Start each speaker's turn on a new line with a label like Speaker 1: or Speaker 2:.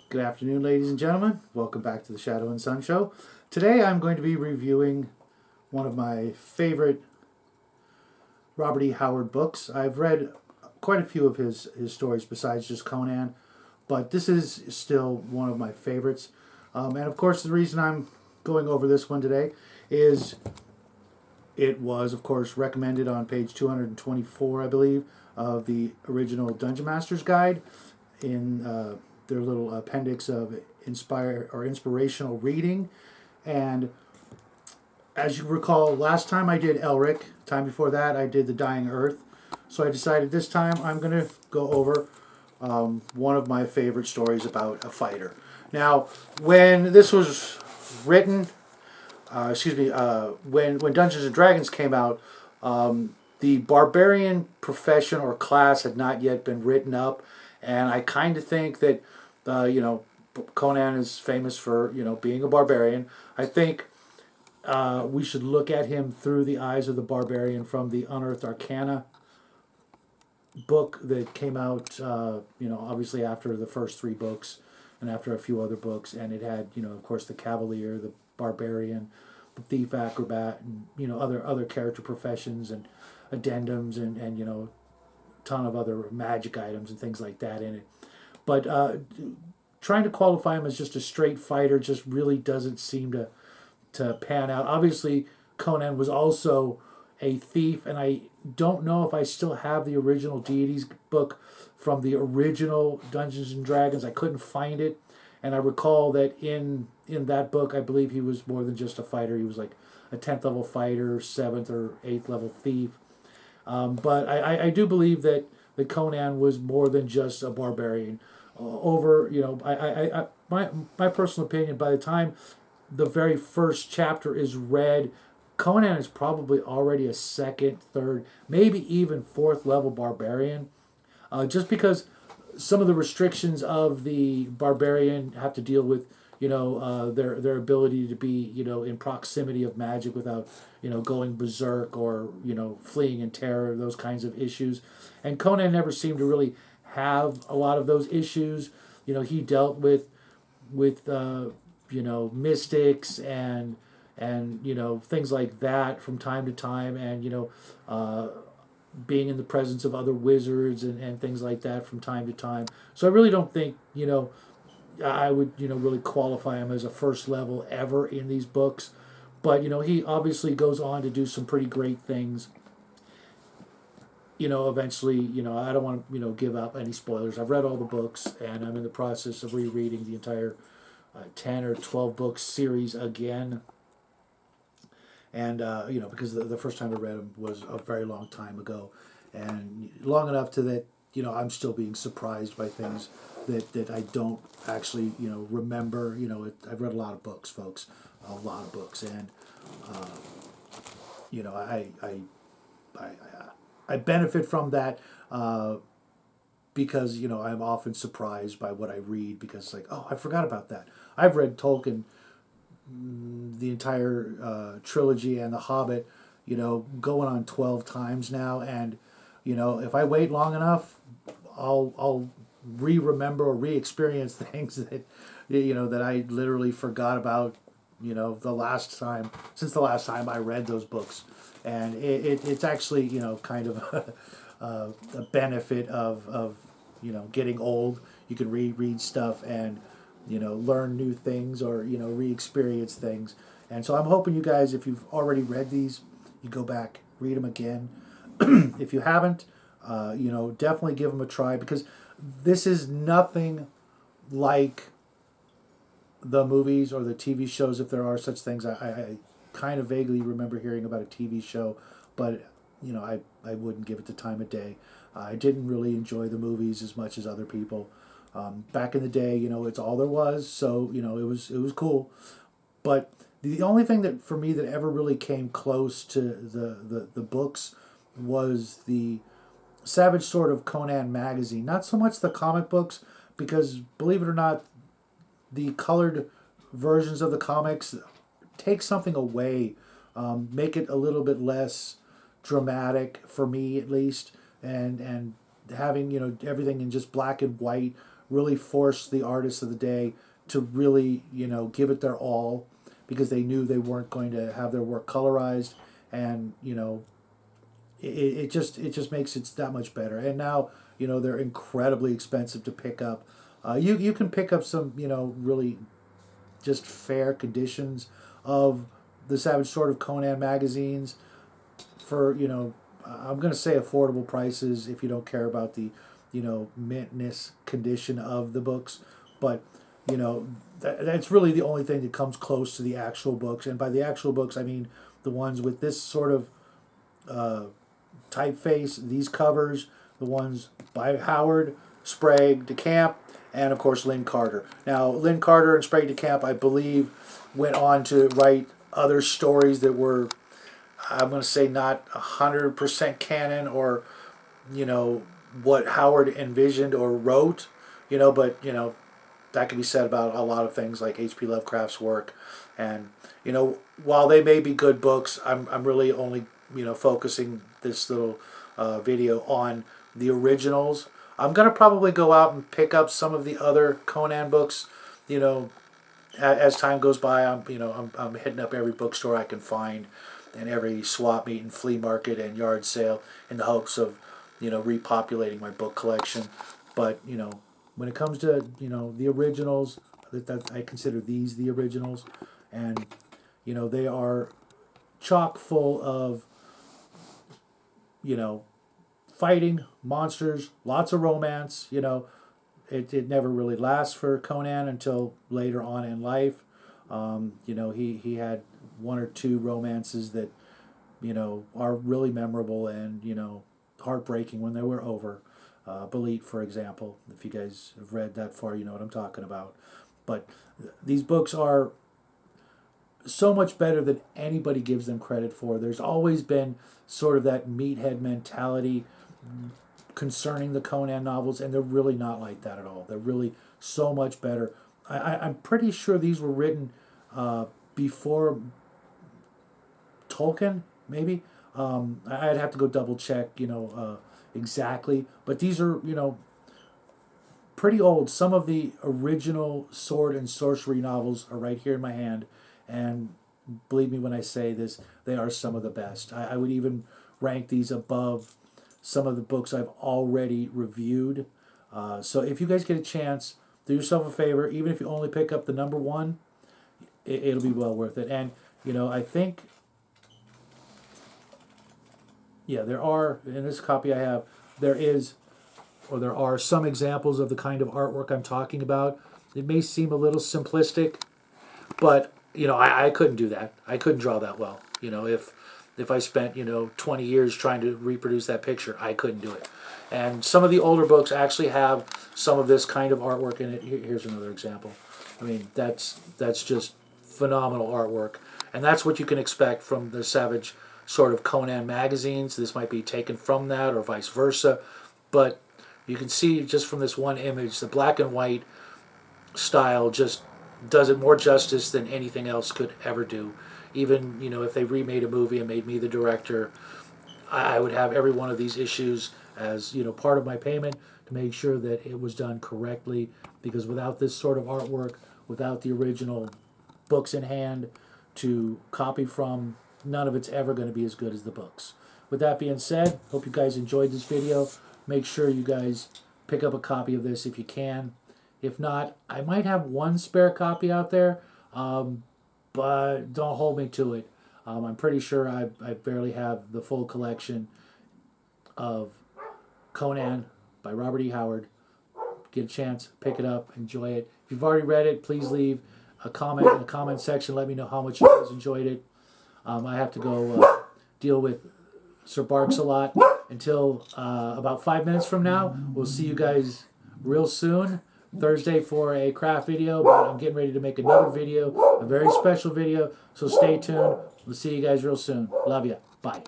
Speaker 1: Good afternoon, ladies and gentlemen. Welcome back to the Shadow and Sun Show. Today I'm going to be reviewing one of my favorite Robert E. Howard books. I've read quite a few of his stories besides just Conan, but this is still one of my favorites. And of course, the reason I'm going over this one today is it was, of course, recommended on page 224, I believe, of the original Dungeon Master's Guide in their little appendix of inspirational reading. And as you recall, last time I did Elric, time before that I did The Dying Earth. So I decided this time I'm going to go over one of my favorite stories about a fighter. Now, when this was written, when Dungeons and Dragons came out, the barbarian profession or class had not yet been written up, and I kind of think that, Conan is famous for being a barbarian. I think we should look at him through the eyes of the barbarian from the Unearthed Arcana book that came out, obviously after the first three books and after a few other books, and it had, of course, the Cavalier, the Barbarian, the Thief Acrobat, and other character professions and addendums and ton of other magic items and things like that in it. But trying to qualify him as just a straight fighter just really doesn't seem to pan out. Obviously, Conan was also a thief, and I don't know if I still have the original Deities book from the original Dungeons and Dragons. I couldn't find it, and I recall that in that book, I believe he was more than just a fighter. He was like a 10th level fighter, 7th or 8th level thief. But I do believe that Conan was more than just a barbarian. My personal opinion, by the time the very first chapter is read, Conan is probably already a second, third, maybe even fourth level barbarian. Just because some of the restrictions of the barbarian have to deal with their ability to be in proximity of magic without going berserk or fleeing in terror, those kinds of issues. And Conan never seemed to really have a lot of those issues. He dealt with mystics and things like that from time to time, and being in the presence of other wizards and things like that from time to time. So I really don't think I would really qualify him as a first level ever in these books. But he obviously goes on to do some pretty great things. Eventually, I don't want to give up any spoilers. I've read all the books, and I'm in the process of rereading the entire 10 or 12 book series again. And because the first time I read them was a very long time ago, and long enough to that I'm still being surprised by things that I don't actually remember. I've read a lot of books, folks, a lot of books, and you know I I benefit from that because I'm often surprised by what I read, because it's like, oh, I forgot about that. I've read Tolkien, the entire trilogy and The Hobbit, going on 12 times now, and if I wait long enough, I'll re-remember or re-experience things that that I literally forgot about the last time, since the last time I read those books. And it's actually kind of a benefit of getting old. You can reread stuff and learn new things, or re-experience things. And so I'm hoping you guys, if you've already read these, you go back, read them again. If you haven't, definitely give them a try, because this is nothing like the movies or the TV shows, if there are such things. I kind of vaguely remember hearing about a TV show, but I wouldn't give it the time of day. I didn't really enjoy the movies as much as other people. Back in the day, it's all there was, so it was cool. But the only thing that for me that ever really came close to the books was the Savage Sword of Conan magazine. Not so much the comic books, because believe it or not, the colored versions of the comics take something away, make it a little bit less dramatic, for me at least, and having everything in just black and white really forced the artists of the day to really, give it their all, because they knew they weren't going to have their work colorized, and it just makes it that much better. And now, they're incredibly expensive to pick up. You can pick up some, really just fair conditions of the Savage Sword of Conan magazines for, I'm going to say affordable prices if you don't care about the, mintness condition of the books. But, that's really the only thing that comes close to the actual books. And by the actual books, I mean the ones with this sort of typeface, these covers, the ones by Howard, Sprague, DeCamp, and of course Lynn Carter. Now, Lynn Carter and Sprague DeCamp, I believe, went on to write other stories that were, I'm going to say, not 100% canon, or, what Howard envisioned or wrote, but, that can be said about a lot of things like H.P. Lovecraft's work. And, while they may be good books, I'm really only, focusing this little video on the originals. I'm going to probably go out and pick up some of the other Conan books, as time goes by. I'm hitting up every bookstore I can find, and every swap meet and flea market and yard sale, in the hopes of, repopulating my book collection. But, when it comes to, the originals, that I consider these the originals. And, they are chock full of, fighting, monsters, lots of romance. It never really lasts for Conan until later on in life. He had one or two romances that, are really memorable and, heartbreaking when they were over. Belit, for example, if you guys have read that far, you know what I'm talking about. But these books are so much better than anybody gives them credit for. There's always been sort of that meathead mentality concerning the Conan novels, and they're really not like that at all. They're really so much better. I'm pretty sure these were written before Tolkien, maybe. I'd have to go double check, exactly. But these are, pretty old. Some of the original sword and sorcery novels are right here in my hand. And believe me when I say this, they are some of the best. I would even rank these above some of the books I've already reviewed. So if you guys get a chance, do yourself a favor. Even if you only pick up the number one, it'll be well worth it. And, I think, there are, in this copy I have, there are some examples of the kind of artwork I'm talking about. It may seem a little simplistic, but, I couldn't do that. I couldn't draw that well. If I spent, 20 years trying to reproduce that picture, I couldn't do it. And some of the older books actually have some of this kind of artwork in it. Here's another example. I mean, that's just phenomenal artwork. And that's what you can expect from the Savage Sword of Conan magazines. This might be taken from that or vice versa. But you can see just from this one image, the black and white style just does it more justice than anything else could ever do. Even, if they remade a movie and made me the director, I would have every one of these issues as, part of my payment to make sure that it was done correctly. Because without this sort of artwork, without the original books in hand to copy from, none of it's ever going to be as good as the books. With that being said, hope you guys enjoyed this video. Make sure you guys pick up a copy of this if you can. If not, I might have one spare copy out there, but don't hold me to it. I'm pretty sure I barely have the full collection of Conan by Robert E. Howard. Get a chance, pick it up, enjoy it. If you've already read it, please leave a comment in the comment section. Let me know how much you guys enjoyed it. I have to go deal with Sir Barks a lot until about 5 minutes from now. We'll see you guys real soon, Thursday, for a craft video. But I'm getting ready to make another video, a very special video. So stay tuned. We'll see you guys real soon. Love ya. Bye.